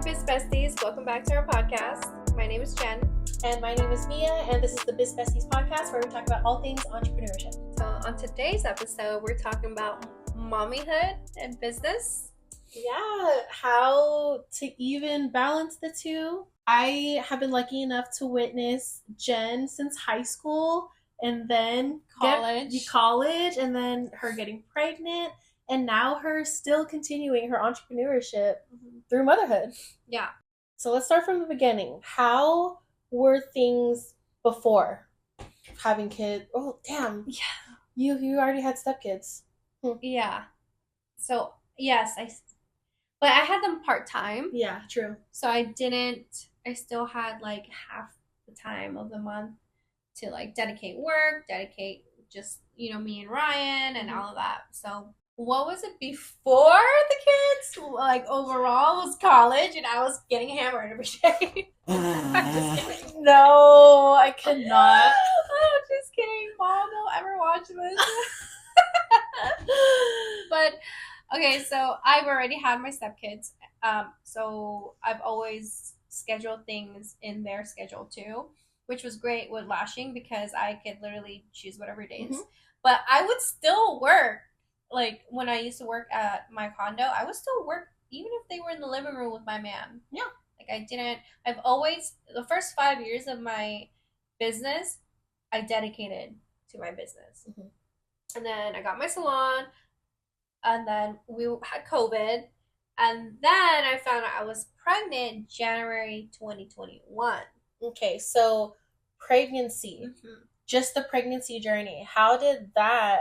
Biz Besties. Welcome back to our podcast. My name is Jen. And my name is Mia, and this is the Biz Besties podcast where we talk about all things entrepreneurship. So on today's episode, we're talking about mommyhood and business. Yeah, how to even balance the two. I have been lucky enough to witness Jen since high school and then college and then her getting pregnant and now her still continuing her entrepreneurship through motherhood. Yeah. So let's start from the beginning. How were things before having kids? Oh, damn. Yeah. You already had stepkids. Yeah. So, yes, but I had them part-time. Yeah, true. So I still had like half the time of the month to like dedicate just, me and Ryan and all of that. So what was it before the kids? Like overall was college and I was getting hammered every day. I'm just kidding. No, I cannot. I'm just kidding. Mom, don't ever watch this. But okay, so I've already had my stepkids. So I've always scheduled things in their schedule too, which was great with lashing because I could literally choose whatever days. Mm-hmm. But I would still work. Like when I used to work at my condo, I would still work even if they were in the living room with my man. Yeah. Like the first 5 years of my business, I dedicated to my business. Mm-hmm. And then I got my salon, and then we had COVID, and then I found out I was pregnant January 2021. Okay, so pregnancy, just the pregnancy journey. How did that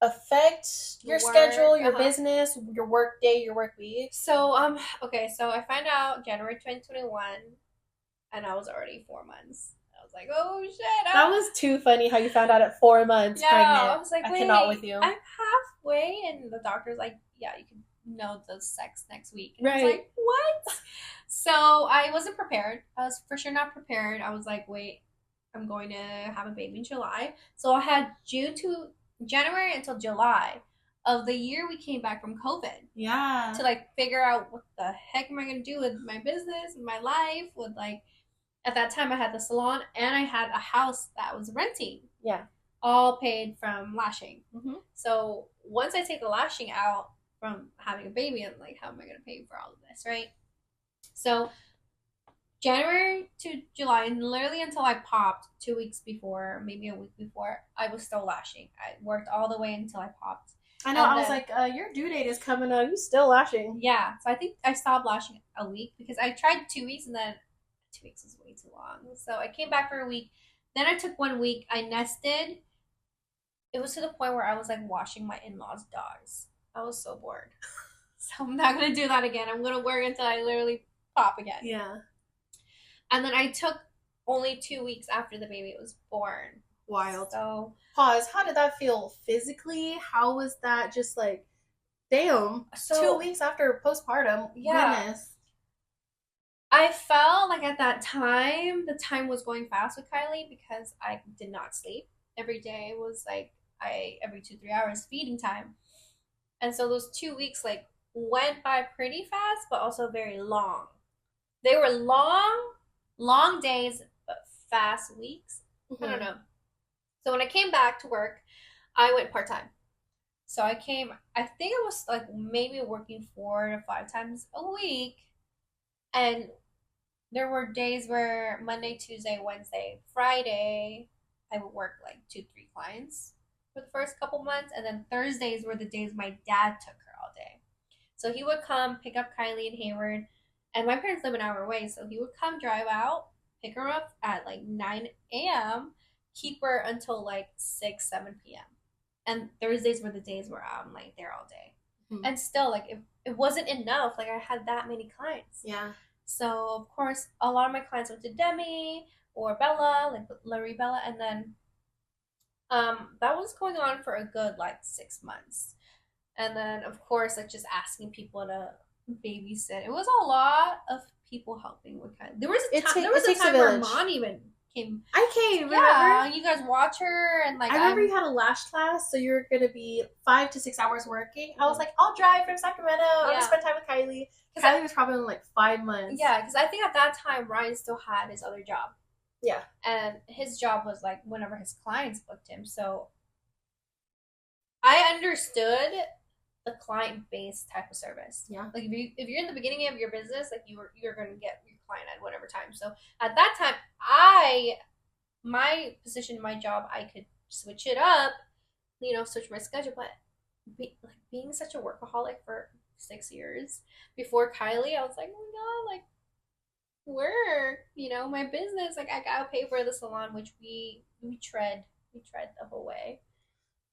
affect your schedule, your business, your work day, your work week? So, so I found out January 2021, and I was already 4 months. I was like, oh shit. That was too funny how you found out at 4 months pregnant. I was like, I cannot with you. I'm halfway, and the doctor's like, yeah, you can know the sex next week. And right. I was like, what? So I wasn't prepared. I was for sure not prepared. I was like, wait, I'm going to have a baby in July. So I had January until July of the year we came back from COVID. Yeah. To like figure out what the heck am I going to do with my business and my life with like, at that time I had the salon and I had a house that was renting. Yeah. All paid from lashing. Mm-hmm. So once I take the lashing out from having a baby, I'm like, how am I going to pay for all of this, right? So January to July, and literally until I popped 2 weeks before, maybe a week before, I was still lashing. I worked all the way until I popped. I know. I was like, your due date is coming up. You still lashing? Yeah. So I think I stopped lashing a week because I tried 2 weeks and then 2 weeks was way too long. So I came back for a week. Then I took 1 week. I nested. It was to the point where I was like washing my in-laws' dogs. I was so bored. So I'm not going to do that again. I'm going to work until I literally pop again. Yeah. And then I took only 2 weeks after the baby was born. Wild. So pause. How did that feel physically? How was that just like, damn, so, 2 weeks after postpartum? Yeah. Goodness. I felt like at that time, the time was going fast with Kylie because I did not sleep. Every day was like, every 2-3 hours feeding time. And so those 2 weeks like went by pretty fast, but also very long. They were long days, but fast weeks. Mm-hmm. I don't know. So when I came back to work, I went part-time. So I think I was like maybe working 4 to 5 times a week. And there were days where Monday, Tuesday, Wednesday, Friday, I would work like 2-3 clients for the first couple months. And then Thursdays were the days my dad took her all day. So he would come pick up Kylie in Hayward. And my parents live an hour away. So he would come drive out, pick her up at like 9 a.m., keep her until like 6, 7 p.m. And Thursdays were the days where I'm like there all day. Mm-hmm. And still like it wasn't enough. Like I had that many clients. Yeah. So of course a lot of my clients went to Demi or Bella, like Larry Bella, and then that was going on for a good like 6 months. And then of course like just asking people to babysit. It was a lot of people helping with Kylie. There was a time where Mom even came. I came, remember? Yeah, you guys watch her and like. I remember you had a lash class, so you were gonna be 5 to 6 hours working. I was like, I'll drive from Sacramento. I'm gonna spend time with Kylie. Kylie was probably in like 5 months. Yeah, because I think at that time Ryan still had his other job. Yeah. And his job was like whenever his clients booked him. So I understood the client-based type of service. Yeah. Like if you're in the beginning of your business, like you're gonna get your client at whatever time. So at that time, my position, my job, I could switch it up, switch my schedule. But being such a workaholic for 6 years before Kylie, I was like, oh my god, like work, my business. Like I gotta pay for the salon, which we tread the whole way.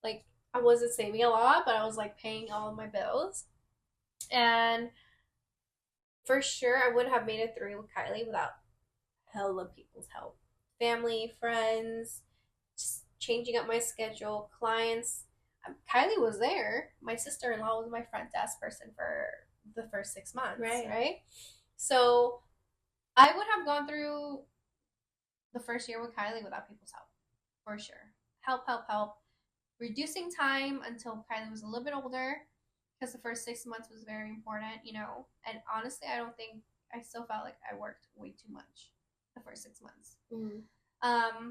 Like I wasn't saving a lot, but I was like paying all of my bills. And for sure I would have made it through with Kylie without hella people's help. Family, friends, just changing up my schedule, clients. Kylie was there. My sister-in-law was my front desk person for the first 6 months. Right? So I would have gone through the first year with Kylie without people's help. For sure. Help. Reducing time until Kylie was a little bit older, because the first 6 months was very important, And honestly, I still felt like I worked way too much the first 6 months. Mm-hmm.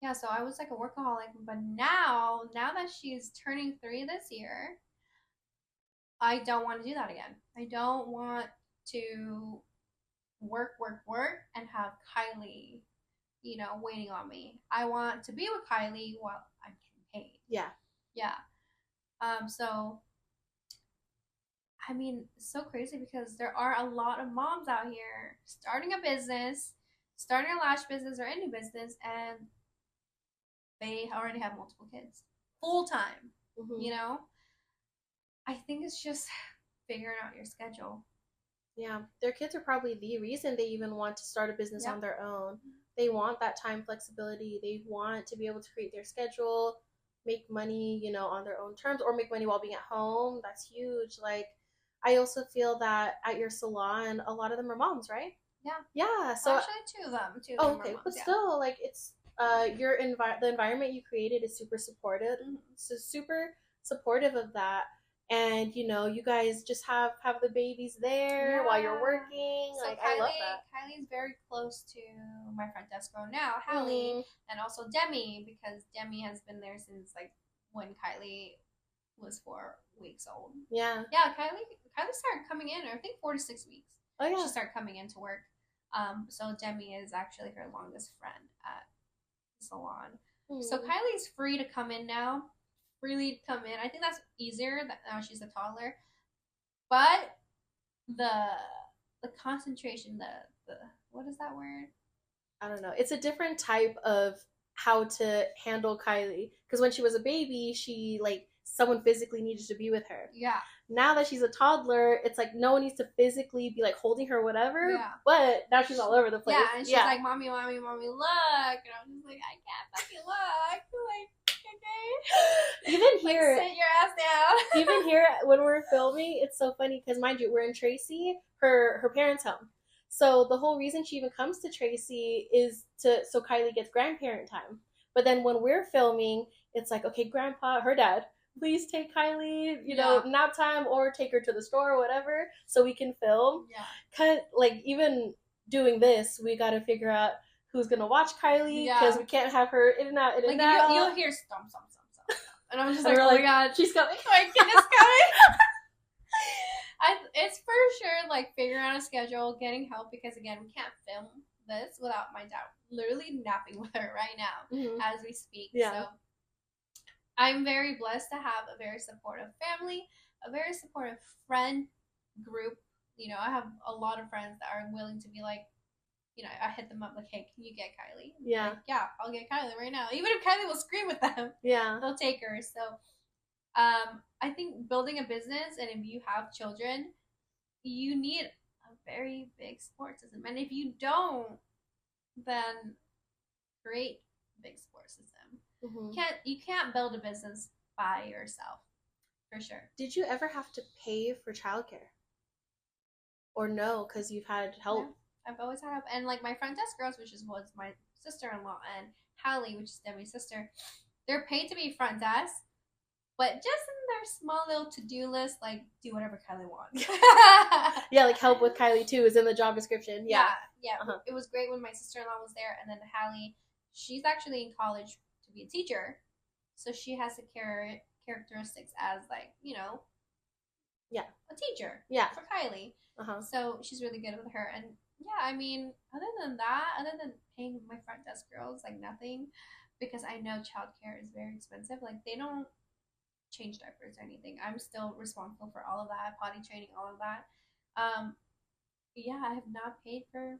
Yeah, so I was like a workaholic, but now that she's turning 3 this year, I don't want to do that again. I don't want to work and have Kylie, waiting on me. I want to be with Kylie while I'm getting paid. Yeah. So I mean, it's so crazy because there are a lot of moms out here starting a business, starting a lash business or any business, and they already have multiple kids full time. Mm-hmm. I think it's just figuring out your schedule. Yeah, their kids are probably the reason they even want to start a business on their own. They want that time flexibility. They want to be able to create their schedule, make money, on their own terms, or make money while being at home. That's huge. Like, I also feel that at your salon, a lot of them are moms, right? Yeah. So actually, two of them. Oh, okay, but still, like, it's the environment you created is super supportive. So super supportive of that. And you guys just have the babies there while you're working. So like, I love that. Kylie's very close to my front desk girl now, Hallie, and also Demi, because Demi has been there since like when Kylie was 4 weeks old. Yeah. Kylie started coming in, I think 4 to 6 weeks. Oh yeah. She started coming into work. So Demi is actually her longest friend at the salon. So Kylie's free to come in now. Freely come in. I think that's easier that now she's a toddler. But the concentration, the what is that word? I don't know. It's a different type of how to handle Kylie, because when she was a baby, she someone physically needed to be with her. Yeah. Now that she's a toddler, it's like no one needs to physically be like holding her, whatever. Yeah. But now she's all over the place. Yeah, and she's like, "Mommy, look," and I'm just like, "I can't fucking look." Like, okay. Even here, sit your ass down. Even here, when we're filming, it's so funny because, mind you, we're in Tracy, her parents' home. So the whole reason she even comes to Tracy is so Kylie gets grandparent time. But then when we're filming, it's like, okay, Grandpa, her dad, please take Kylie, nap time, or take her to the store or whatever, so we can film. Yeah. Cause even doing this, we got to figure out who's gonna watch Kylie, because we can't have her in and out. You'll hear stomp, and I'm just like, oh my god, she's coming. My kid is coming. It's for sure like figuring out a schedule, getting help, because again, we can't film this without my dad literally napping with her right now as we speak. Yeah. So I'm very blessed to have a very supportive family, a very supportive friend group. I have a lot of friends that are willing to be like, I hit them up like, hey, can you get Kylie? Yeah. Like, yeah, I'll get Kylie right now. Even if Kylie will scream with them, they'll take her. So I think building a business, and if you have children, you need a very big support system. And if you don't, then create a big support system. You can't build a business by yourself, for sure. Did you ever have to pay for childcare? Or no, because you've had help? I've always had help. And like my front desk girls, which was my sister-in-law, and Hallie, which is Debbie's sister, they're paid to be front desk, but just in their small little to-do list, like do whatever Kylie wants. Yeah, like help with Kylie too is in the job description. Yeah. It was great when my sister-in-law was there, and then Hallie, she's actually in college to be a teacher, so she has the characteristics as like, you know, a teacher. Yeah. For Kylie. So she's really good with her, and yeah, I mean, other than paying my front desk girls, like nothing, because I know childcare is very expensive. Like they don't change diapers or anything. I'm still responsible for all of that, potty training, all of that. Yeah, I have not paid for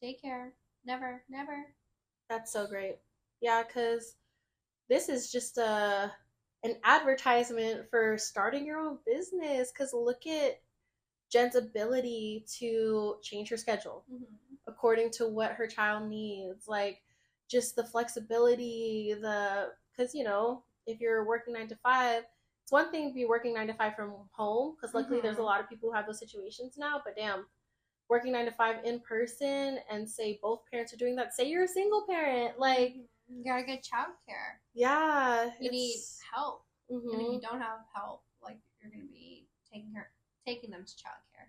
daycare. Never, never. That's so great. Yeah, because this is just an advertisement for starting your own business. Because look at Jen's ability to change her schedule according to what her child needs. Like, just the flexibility, because, you know, if you're working 9 to 5, it's one thing to be working 9 to 5 from home, because luckily there's a lot of people who have those situations now, but damn, working 9 to 5 in person, and say both parents are doing that. Say you're a single parent, like you gotta get childcare. Yeah, you need help. And if you don't have help, like you're gonna be taking them to childcare.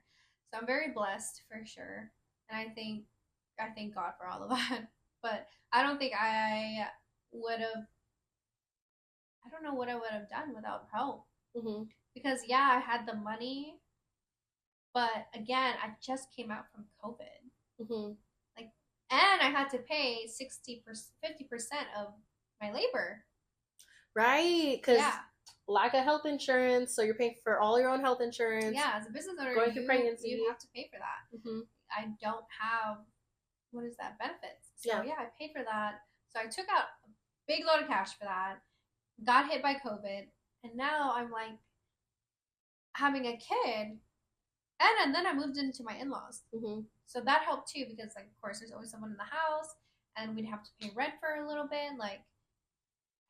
So I'm very blessed for sure, and I thank God for all of that. But I don't think I would have. I don't know what I would have done without help. Because yeah, I had the money, but again, I just came out from COVID. Like, and I had to pay 60%, 50% of my labor. Right, because lack of health insurance, so you're paying for all your own health insurance. Yeah, as a business owner, going through pregnancy, you have to pay for that. I don't have, what is that, benefits. So yeah, I paid for that. So I took out a big load of cash for that, got hit by COVID, and now I'm like having a kid, and then I moved into my in-laws. So that helped too, because like of course there's always someone in the house, and we'd have to pay rent for a little bit. Like,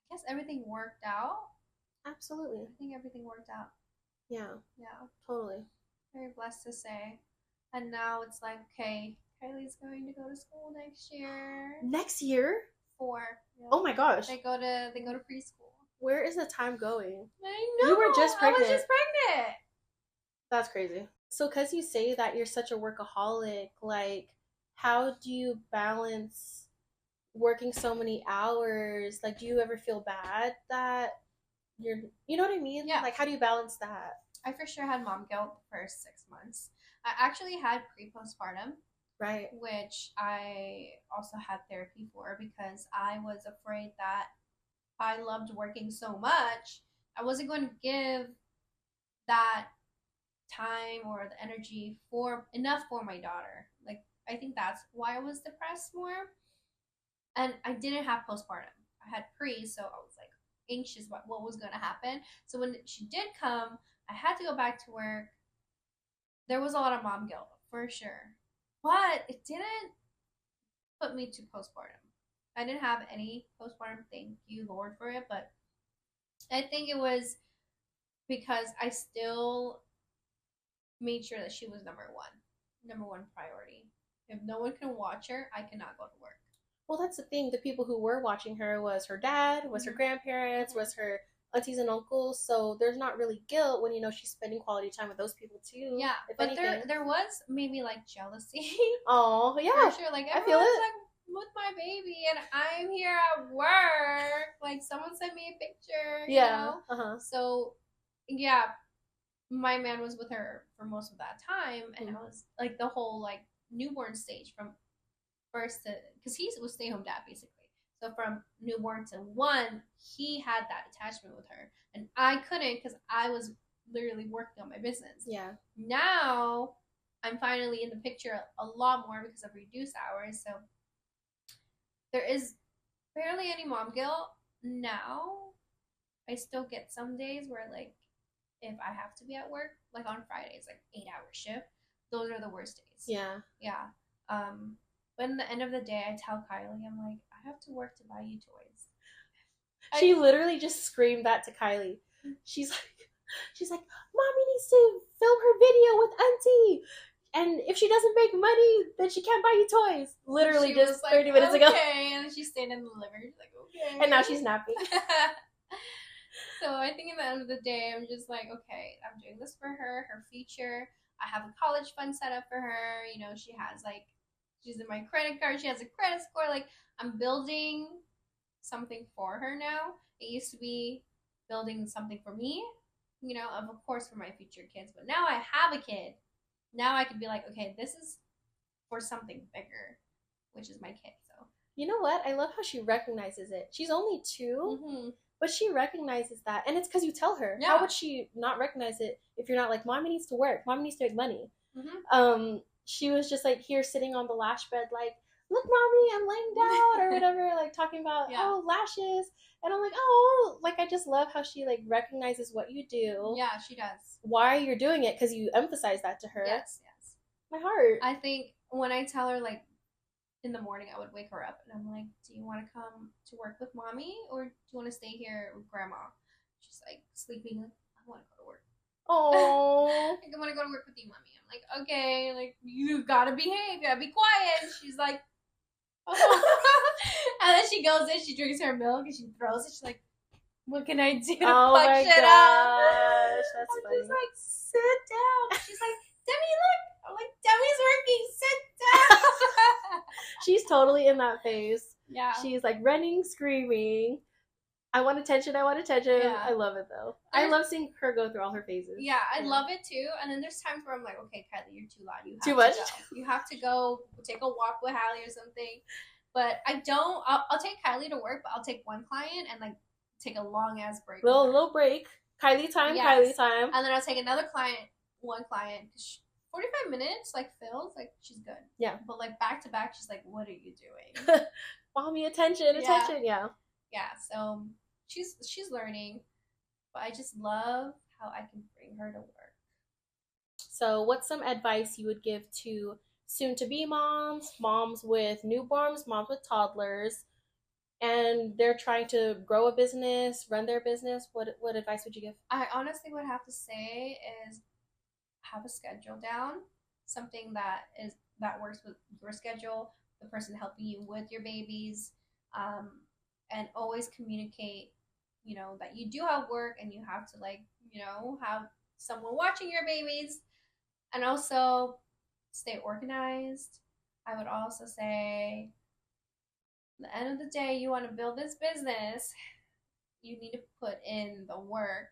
I guess everything worked out. Absolutely. I think everything worked out. Yeah. Yeah. Totally. Very blessed to say. And now it's like, okay, Kylie's going to go to school next year. Next year? 4. Yeah. Oh my gosh. They go to preschool. Where is the time going? I know. You were just pregnant. I was just pregnant. That's crazy. So because you say that you're such a workaholic, like, how do you balance working so many hours? Like, do you ever feel bad that you know what I mean? Yeah. Like, how do you balance that? I for sure had mom guilt the first 6 months. I actually had postpartum. Right. Which I also had therapy for, because I was afraid that I loved working so much, I wasn't going to give that time or the energy enough for my daughter. Like, I think that's why I was depressed more. And I didn't have postpartum. I had pre, so I was like anxious about what was going to happen. So when she did come, I had to go back to work. There was a lot of mom guilt for sure, but it didn't put me to postpartum. I didn't have any postpartum, thank you Lord for it, but I think it was because I still made sure that she was number one priority. If no one can watch her, I cannot go to work. Well, that's the thing. The people who were watching her was her dad, was her grandparents, was her aunties and uncles. So there's not really guilt when you know she's spending quality time with those people too. Yeah, but there was maybe like jealousy. Oh yeah, for sure. Like I feel it. Like with my baby, and I'm here at work. Like someone sent me a picture. Yeah. You know? So yeah, my man was with her for most of that time, and I was like the whole like newborn stage from first to, because he was stay home dad basically. So from newborn to 1, he had that attachment with her, and I couldn't, because I was literally working on my business. Yeah. Now I'm finally in the picture a lot more because of reduced hours. So there is barely any mom guilt now. I still get some days where like if I have to be at work, like on Fridays, like 8-hour shift, those are the worst days. Yeah. Yeah. But in the end of the day, I tell Kylie, I'm like, I have to work to buy you toys. She literally just screamed that to Kylie. She's like, Mommy needs to film her video with Auntie. And if she doesn't make money, then she can't buy you toys. Literally just 30 minutes ago. Okay, and she stayed in the living room. She's like, okay. And now she's napping. So I think at the end of the day, I'm just like, okay, I'm doing this for her, her future. I have a college fund set up for her. You know, she has like, she's in my credit card. She has a credit score. Like, I'm building something for her now. It used to be building something for me, you know, of course for my future kids. But now I have a kid. Now I can be like, okay, this is for something bigger, which is my kid. So you know what? I love how she recognizes it. She's only 2, but she recognizes that, and it's because you tell her. Yeah. How would she not recognize it if you're not like, mommy needs to work, mommy needs to make money? She was just like here sitting on the lash bed, like, look, mommy, I'm laying down or whatever, like talking about oh, lashes. And I'm like, oh, like I just love how she like recognizes what you do. Yeah, she does. Why you're doing it, because you emphasize that to her. Yes. My heart. I think when I tell her, like, in the morning, I would wake her up and I'm like, do you want to come to work with mommy or do you want to stay here with grandma? She's like sleeping. Like, I want to go to work. Oh. I want to go to work with you, mommy. I'm like, okay, like, you gotta behave, you gotta be quiet. She's like, oh. And then she goes in, she drinks her milk and she throws it. She's like, what can I do to fuck shit up? That's I'm funny. just like, sit down. She's like, Demi, look. I'm like, Demi's working. Sit down. She's totally in that phase. Yeah. She's like running, screaming. I want attention. Yeah. I love it though. I love seeing her go through all her phases. Yeah, I love it too. And then there's times where I'm like, okay, Kylie, you're too loud. You have too much. You have to go take a walk with Hallie or something. But I don't. I'll take Kylie to work, but I'll take one client and like take a long ass break. Little break. Kylie time. Yes. Kylie time. And then I'll take another client. One client. 45 minutes like fills, like she's good. Yeah. But like back to back, she's like, what are you doing? Mommy, attention. Yeah. Yeah. So she's learning, but I just love how I can bring her to work. So what's some advice you would give to soon-to-be moms with newborns, moms with toddlers, and they're trying to grow a business, run their business? What advice would you give? I honestly would have to say is have a schedule down, something that works with your schedule, the person helping you with your babies, and always communicate, you know, that you do have work and you have to, like, you know, have someone watching your babies, and also stay organized. I would also say at the end of the day, you want to build this business, you need to put in the work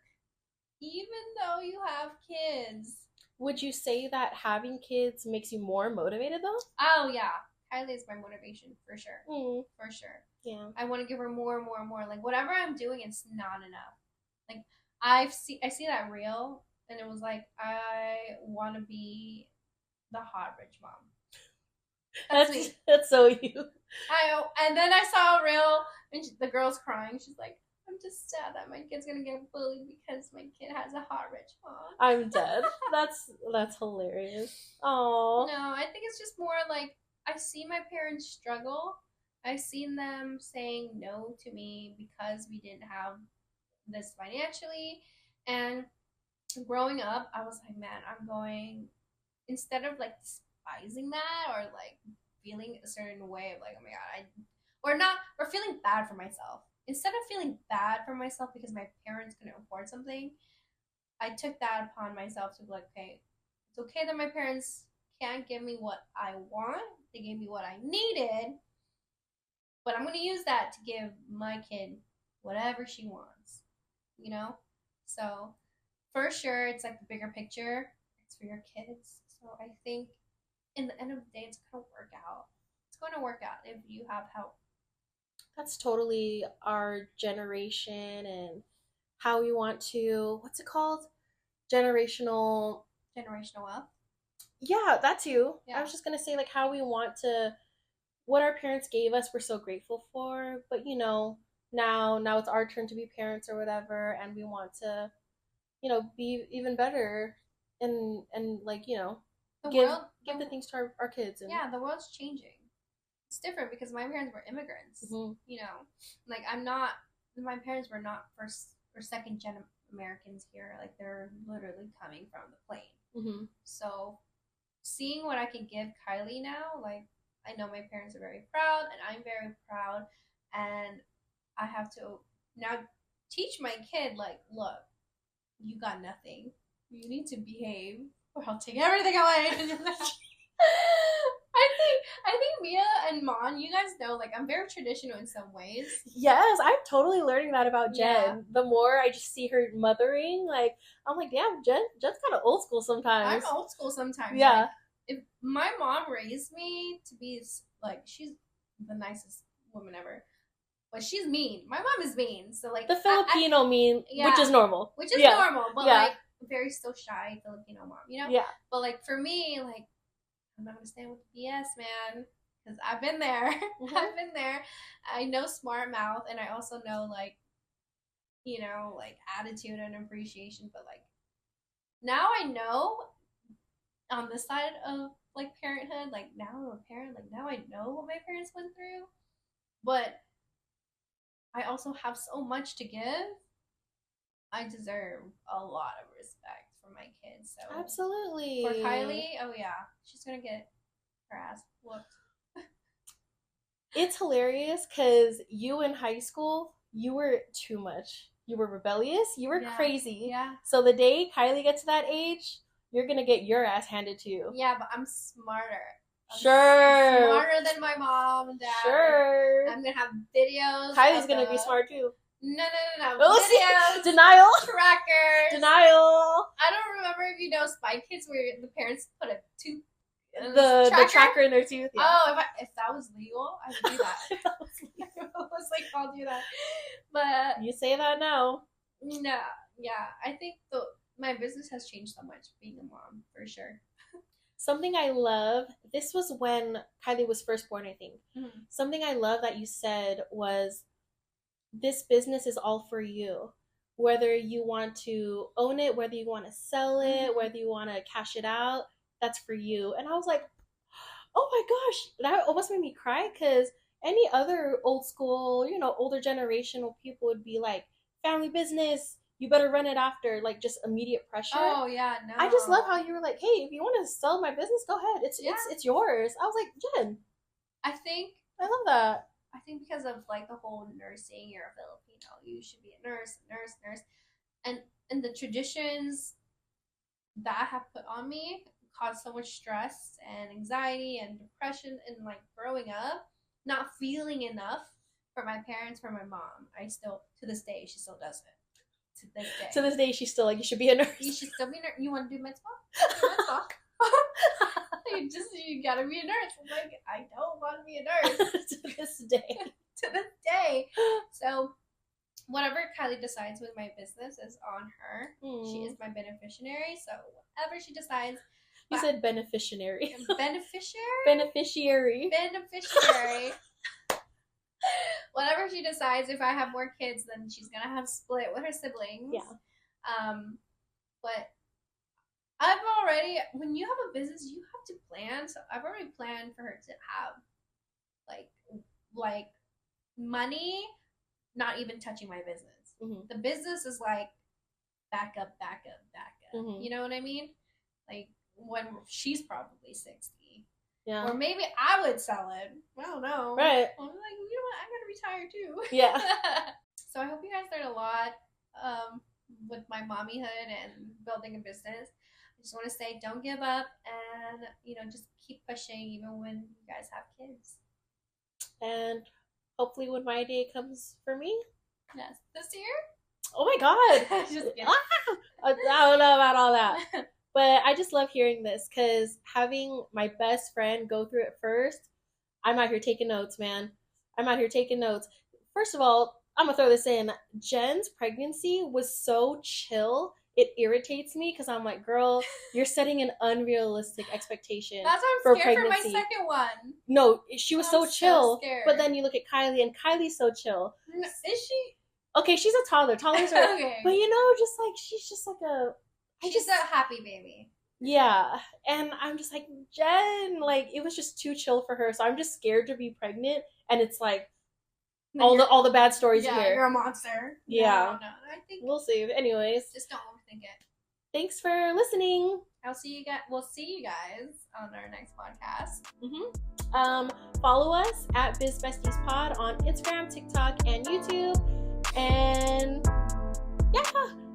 even though you have kids. Would you say that having kids makes you more motivated though? Oh yeah, Kylie is my motivation for sure. For sure. Yeah. I want to give her more and more and more. Like whatever I'm doing, it's not enough. Like I see that reel, and it was like I want to be the hot rich mom. That's so you. And then I saw a reel, and the girl's crying. She's like, I'm just sad that my kid's gonna get bullied because my kid has a hot rich mom. I'm dead. That's hilarious. Oh. No, I think it's just more like I see my parents struggle. I've seen them saying no to me because we didn't have this financially. And growing up, I was like, man, I'm going, instead of like despising that or like feeling a certain way of like, oh my God, or feeling bad for myself. Instead of feeling bad for myself because my parents couldn't afford something, I took that upon myself to be like, okay, it's okay that my parents can't give me what I want. They gave me what I needed, but I'm going to use that to give my kid whatever she wants, you know? So for sure, it's like the bigger picture. It's for your kids. So I think in the end of the day, it's going to work out. It's going to work out if you have help. That's totally our generation and how we want to, what's it called? Generational wealth. Yeah, that too. Yeah. I was just going to say like how we want to, what our parents gave us, we're so grateful for, but you know, now it's our turn to be parents or whatever, and we want to, you know, be even better and like, you know, give the things to our kids. And yeah, the world's changing. It's different because my parents were immigrants. Mm-hmm. You know, like my parents were not first or second gen Americans here. Like they're literally coming from the plane. Mm-hmm. So seeing what I can give Kylie now, like I know my parents are very proud and I'm very proud, and I have to now teach my kid, like, look, you got nothing. You need to behave or I'll take everything away. I think Mia and Mon, you guys know, like, I'm very traditional in some ways. Yes, I'm totally learning that about Jen. Yeah. The more I just see her mothering, like, I'm like, damn, Jen's kind of old school sometimes. I'm old school sometimes. Yeah. Like, if my mom raised me to be, like, she's the nicest woman ever, but she's mean. My mom is mean. So, like, the Filipino mean, yeah, which is normal. Which is normal, but, like, very still shy Filipino mom, you know? Yeah. But, like, for me, like, I'm not gonna stand with the BS, man, because I've been there. I've been there. I know smart mouth, and I also know, like, you know, like, attitude and appreciation. But, like, now I know on this side of, like, parenthood, like, now I'm a parent, like, now I know what my parents went through, but I also have so much to give. I deserve a lot of respect for my kids. So absolutely. For Kylie, oh yeah, she's gonna get her ass whooped. It's hilarious because you in high school, you were too much. You were rebellious. You were crazy. Yeah. So the day Kylie gets to that age, you're gonna get your ass handed to you. Yeah, but I'm smarter. Sure. Smarter than my mom and dad. Sure. I'm gonna have videos. Kylie's gonna be smart too. No. Videos. Denial. Trackers. Denial. I don't remember if you know Spy Kids where the parents put a tooth. The tracker in their tooth. Yeah. Oh, if that was legal, I would do that. I was like, I'll do that. But you say that now. No, yeah, I think my business has changed so much being a mom, for sure. Something I love, this was when Kylie was first born, I think. Mm-hmm. Something I love that you said was, this business is all for you. Whether you want to own it, whether you want to sell it, whether you want to cash it out, that's for you. And I was like, oh my gosh, that almost made me cry, because any other old school, you know, older generational people would be like, family business, you better run it after, like, just immediate pressure. Oh yeah, no. I just love how you were like, hey, if you want to sell my business, go ahead. It's yours. I was like, Jen, I love that. I think because of, like, the whole nursing, you're a Filipino, you should be a nurse, and the traditions that I have put on me caused so much stress and anxiety and depression, and, like, growing up, not feeling enough for my parents, for my mom. I still, to this day, she still does it. To this day, she's still like, you should be a nurse. You should still be a nurse. You want to do med spa? You gotta be a nurse. I'm like, I don't want to be a nurse. To this day. To this day. So whatever Kylie decides with my business is on her. She is my beneficiary. So whatever she decides. You said beneficiary. Beneficiary. Whatever she decides, if I have more kids, then she's gonna have split with her siblings. Yeah. But I've already, when you have a business, you have to plan. So I've already planned for her to have, like money, not even touching my business. Mm-hmm. The business is like backup. Mm-hmm. You know what I mean? Like, when she's probably 60. Yeah. Or maybe I would sell it. I don't know. Right. I'm like, you know what? I'm going to retire too. Yeah. So I hope you guys learned a lot with my mommyhood and building a business. I just want to say, don't give up, and, you know, just keep pushing even when you guys have kids. And hopefully when my day comes for me. Yes. This year? Oh my God. Just kidding. I don't know about all that. But I just love hearing this, because having my best friend go through it first, I'm out here taking notes, man. I'm out here taking notes. First of all, I'm going to throw this in. Jen's pregnancy was so chill. It irritates me, because I'm like, girl, you're setting an unrealistic expectation. That's why I'm scared for my second one. No, she was so chill. But then you look at Kylie, and Kylie's so chill. Is she? Okay, she's a toddler. Toddlers are... Okay. But, you know, just like, she's just like a... She's a happy baby. Yeah. And I'm just like, Jen, like, it was just too chill for her. So I'm just scared to be pregnant. And it's like, all the bad stories here. Yeah, you're a monster. Yeah. No. I think we'll see. Anyways. Just don't overthink it. Thanks for listening. We'll see you guys on our next podcast. Follow us at BizBestiesPod on Instagram, TikTok, and YouTube. And yeah.